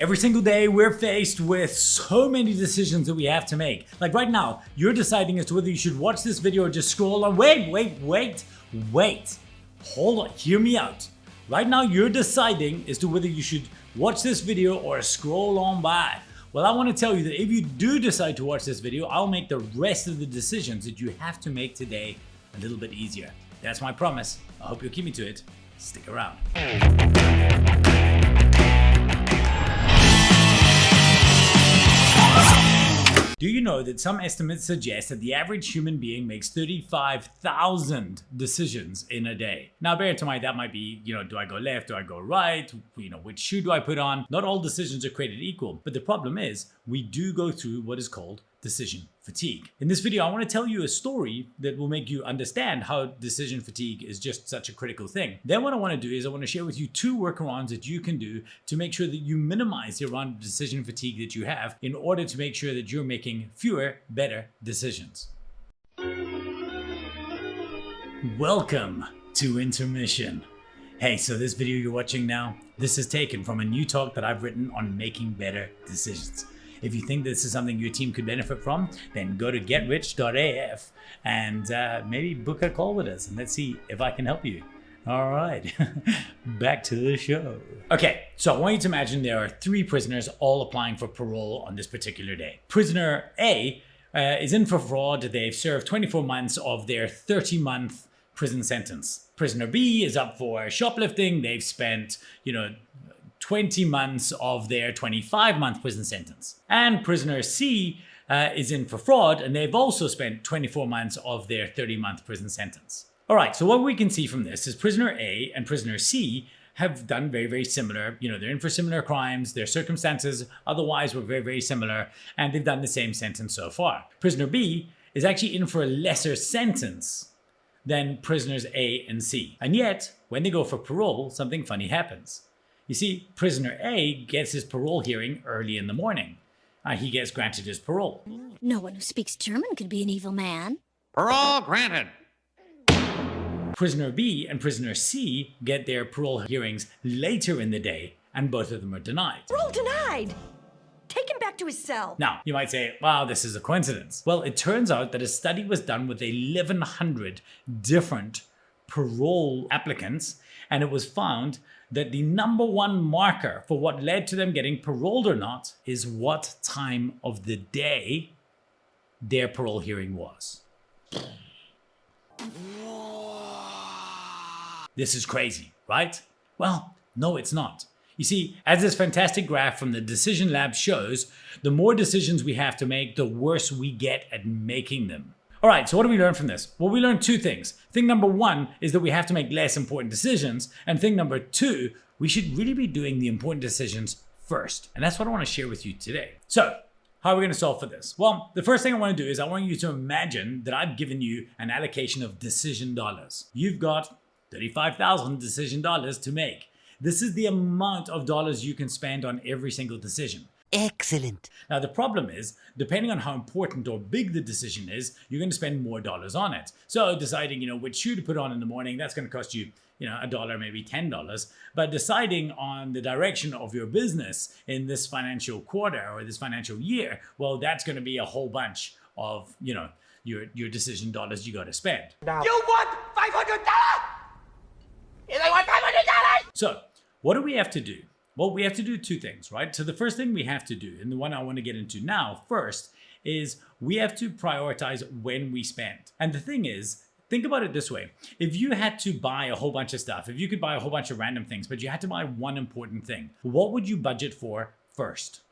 Every single day we're faced with so many decisions that we have to make. Like right now, you're deciding as to whether you should watch this video or just scroll on. Wait. Hold on, hear me out. Right now you're deciding as to whether you should watch this video or scroll on by. Well, I want to tell you that if you do decide to watch this video, I'll make the rest of the decisions that you have to make today a little bit easier. That's my promise. I hope you'll keep me to it. Stick around. Do you know that some estimates suggest that the average human being makes 35,000 decisions in a day? Now, bear in mind that might be, do I go left, do I go right, which shoe do I put on? Not all decisions are created equal, but the problem is we do go through what is called decision fatigue. In this video, I want to tell you a story that will make you understand how decision fatigue is just such a critical thing. Then what I want to do is I want to share with you 2 workarounds that you can do to make sure that you minimize the amount of decision fatigue that you have in order to make sure that you're making fewer, better decisions. Welcome to intermission. Hey, so this video you're watching now, this is taken from a new talk that I've written on making better decisions. If you think this is something your team could benefit from, then go to getrich.af and maybe book a call with us and let's see if I can help you. All right, back to the show. Okay, so I want you to imagine there are 3 prisoners all applying for parole on this particular day. Prisoner A is in for fraud. They've served 24 months of their 30-month prison sentence. Prisoner B is up for shoplifting. They've spent, 20 months of their 25-month prison sentence. And prisoner C is in for fraud, and they've also spent 24 months of their 30-month prison sentence. All right, so what we can see from this is prisoner A and prisoner C have done very, very similar. They're in for similar crimes. Their circumstances otherwise were very, very similar, and they've done the same sentence so far. Prisoner B is actually in for a lesser sentence than prisoners A and C. And yet, when they go for parole, something funny happens. You see, prisoner A gets his parole hearing early in the morning. He gets granted his parole. No one who speaks German could be an evil man. Parole granted. Prisoner B and prisoner C get their parole hearings later in the day, and both of them are denied. Parole denied! Take him back to his cell. Now, you might say, wow, this is a coincidence. Well, it turns out that a study was done with 1,100 different parole applicants, and it was found that the number one marker for what led to them getting paroled or not is what time of the day their parole hearing was. This is crazy, right? Well, no, it's not. You see, as this fantastic graph from the Decision Lab shows, the more decisions we have to make, the worse we get at making them. All right, so what do we learn from this? Well, we learned 2 things. Thing number 1 is that we have to make less important decisions. And thing number 2, we should really be doing the important decisions first. And that's what I want to share with you today. So, how are we going to solve for this? Well, the first thing I want to do is I want you to imagine that I've given you an allocation of decision dollars. You've got 35,000 decision dollars to make. This is the amount of dollars you can spend on every single decision. Excellent. Now, the problem is, depending on how important or big the decision is, you're going to spend more dollars on it. So deciding, which shoe to put on in the morning, that's going to cost you, $1, maybe $10. But deciding on the direction of your business in this financial quarter or this financial year, well, that's going to be a whole bunch of, your decision dollars you got to spend. You want $500? I want $500! So what do we have to do? Well, we have to do 2 things, right? So the first thing we have to do, and the one I want to get into now first, is we have to prioritize when we spend. And the thing is, think about it this way. If you had to buy a whole bunch of stuff, if you could buy a whole bunch of random things, but you had to buy one important thing, what would you budget for first?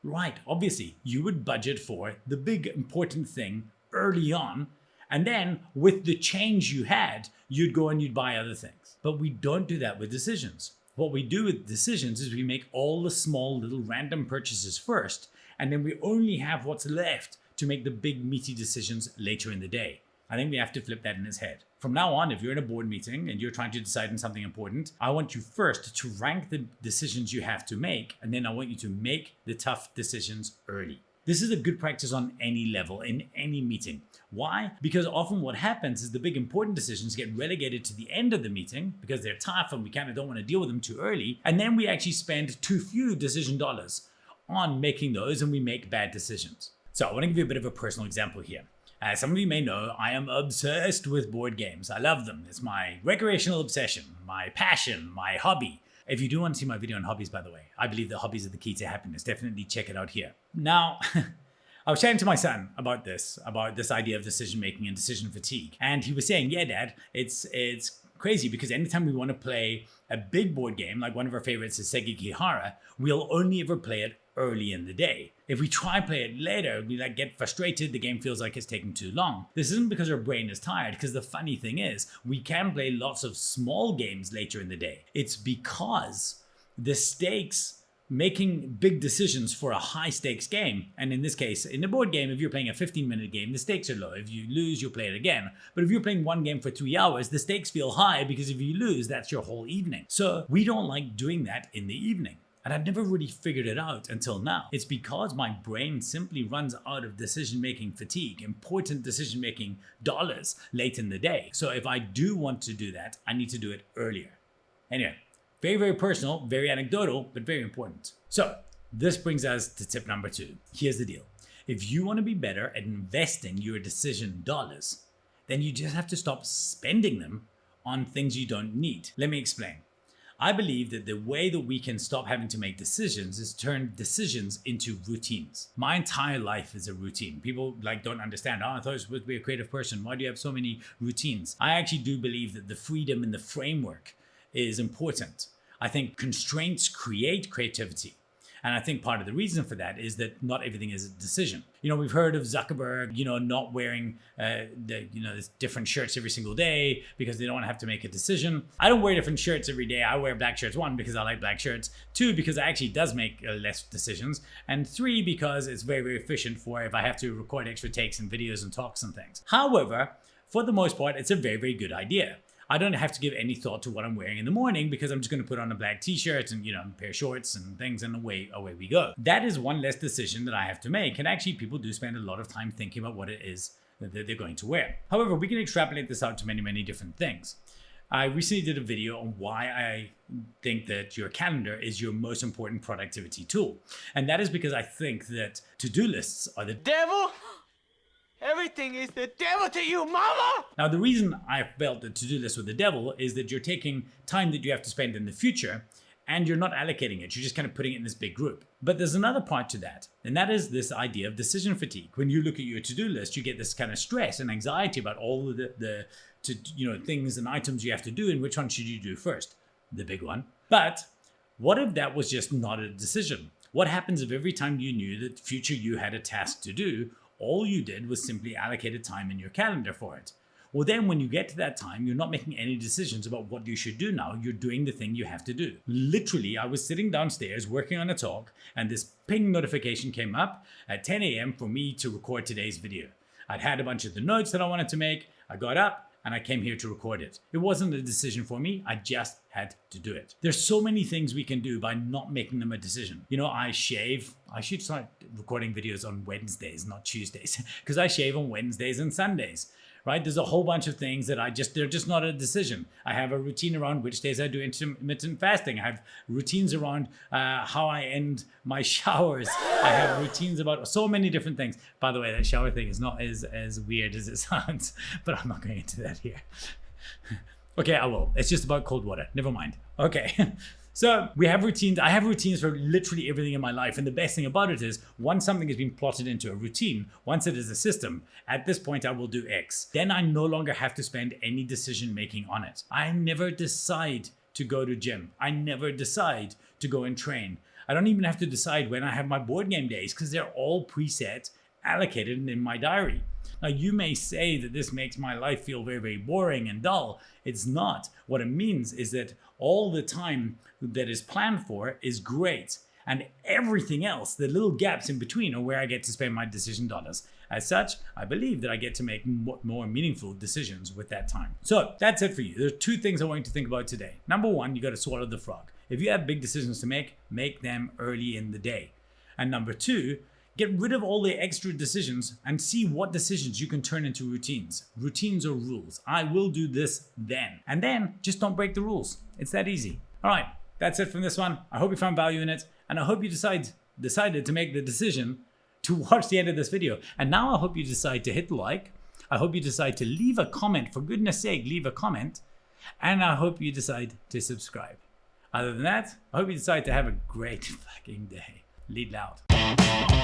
Right, obviously, you would budget for the big important thing early on, and then with the change you had, you'd go and you'd buy other things. But we don't do that with decisions. What we do with decisions is we make all the small little random purchases first, and then we only have what's left to make the big meaty decisions later in the day. I think we have to flip that in his head. From now on, if you're in a board meeting and you're trying to decide on something important, I want you first to rank the decisions you have to make, and then I want you to make the tough decisions early. This is a good practice on any level, in any meeting. Why? Because often what happens is the big important decisions get relegated to the end of the meeting because they're tough and we kind of don't want to deal with them too early. And then we actually spend too few decision dollars on making those and we make bad decisions. So I want to give you a bit of a personal example here. As some of you may know, I am obsessed with board games. I love them. It's my recreational obsession, my passion, my hobby. If you do want to see my video on hobbies, by the way, I believe that hobbies are the key to happiness. Definitely check it out here. Now, I was chatting to my son about this idea of decision making and decision fatigue. And he was saying, yeah, Dad, it's crazy because anytime we want to play a big board game, like one of our favorites is Sekigahara, we'll only ever play it early in the day. If we try play it later, we get frustrated, the game feels like it's taking too long. This isn't because our brain is tired, because the funny thing is, we can play lots of small games later in the day. It's because the stakes, making big decisions for a high stakes game, and in this case, in a board game, if you're playing a 15-minute game, the stakes are low. If you lose, you'll play it again. But if you're playing one game for 3 hours, the stakes feel high because if you lose, that's your whole evening. So we don't like doing that in the evening. And I've never really figured it out until now. It's because my brain simply runs out of decision-making fatigue, important decision-making dollars late in the day. So if I do want to do that, I need to do it earlier. Anyway, very, very personal, very anecdotal, but very important. So this brings us to tip number 2. Here's the deal. If you want to be better at investing your decision dollars, then you just have to stop spending them on things you don't need. Let me explain. I believe that the way that we can stop having to make decisions is turn decisions into routines. My entire life is a routine. People don't understand, I thought I was supposed to be a creative person. Why do you have so many routines? I actually do believe that the freedom and the framework is important. I think constraints create creativity. And I think part of the reason for that is that not everything is a decision. We've heard of Zuckerberg, not wearing different shirts every single day because they don't want to have to make a decision. I don't wear different shirts every day. I wear black shirts, 1, because I like black shirts, 2, because it actually does make less decisions, and 3, because it's very, very efficient for if I have to record extra takes and videos and talks and things. However, for the most part, it's a very, very good idea. I don't have to give any thought to what I'm wearing in the morning because I'm just going to put on a black t-shirt and, a pair of shorts and things, and away we go. That is one less decision that I have to make. And actually, people do spend a lot of time thinking about what it is that they're going to wear. However, we can extrapolate this out to many, many different things. I recently did a video on why I think that your calendar is your most important productivity tool. And that is because I think that to-do lists are the Devil? Everything is the devil to you, mama! Now, the reason I felt that to-do lists were the devil is that you're taking time that you have to spend in the future and you're not allocating it. You're just kind of putting it in this big group. But there's another part to that, and that is this idea of decision fatigue. When you look at your to-do list, you get this kind of stress and anxiety about all of the things and items you have to do, and which one should you do first? The big one. But what if that was just not a decision? What happens if every time you knew that future you had a task to do, all you did was simply allocated time in your calendar for it? Well, then when you get to that time, you're not making any decisions about what you should do now. You're doing the thing you have to do. Literally, I was sitting downstairs working on a talk, and this ping notification came up at 10 a.m. for me to record today's video. I'd had a bunch of the notes that I wanted to make. I got up and I came here to record it. It wasn't a decision for me. I just had to do it. There's so many things we can do by not making them a decision. I shave. I should start recording videos on Wednesdays, not Tuesdays, because I shave on Wednesdays and Sundays, right? There's a whole bunch of things that they're just not a decision. I have a routine around which days I do intermittent fasting. I have routines around how I end my showers. I have routines about so many different things. By the way, that shower thing is not as weird as it sounds, but I'm not going into that here. Okay, I will. It's just about cold water. Never mind. Okay. So we have routines. I have routines for literally everything in my life. And the best thing about it is once something has been plotted into a routine, once it is a system, at this point I will do X. Then I no longer have to spend any decision making on it. I never decide to go to gym. I never decide to go and train. I don't even have to decide when I have my board game days because they're all preset, allocated in my diary. Now, you may say that this makes my life feel very, very boring and dull. It's not. What it means is that all the time that is planned for is great. And everything else, the little gaps in between, are where I get to spend my decision dollars. As such, I believe that I get to make more meaningful decisions with that time. So that's it for you. There are 2 things I want you to think about today. Number 1, you got to swallow the frog. If you have big decisions to make them early in the day. And number 2, Get rid of all the extra decisions and see what decisions you can turn into routines. Routines or rules. I will do this then. And then just don't break the rules. It's that easy. All right, that's it from this one. I hope you found value in it. And I hope you decided to make the decision to watch the end of this video. And now I hope you decide to hit like. I hope you decide to leave a comment. For goodness sake, leave a comment. And I hope you decide to subscribe. Other than that, I hope you decide to have a great fucking day. Lead loud.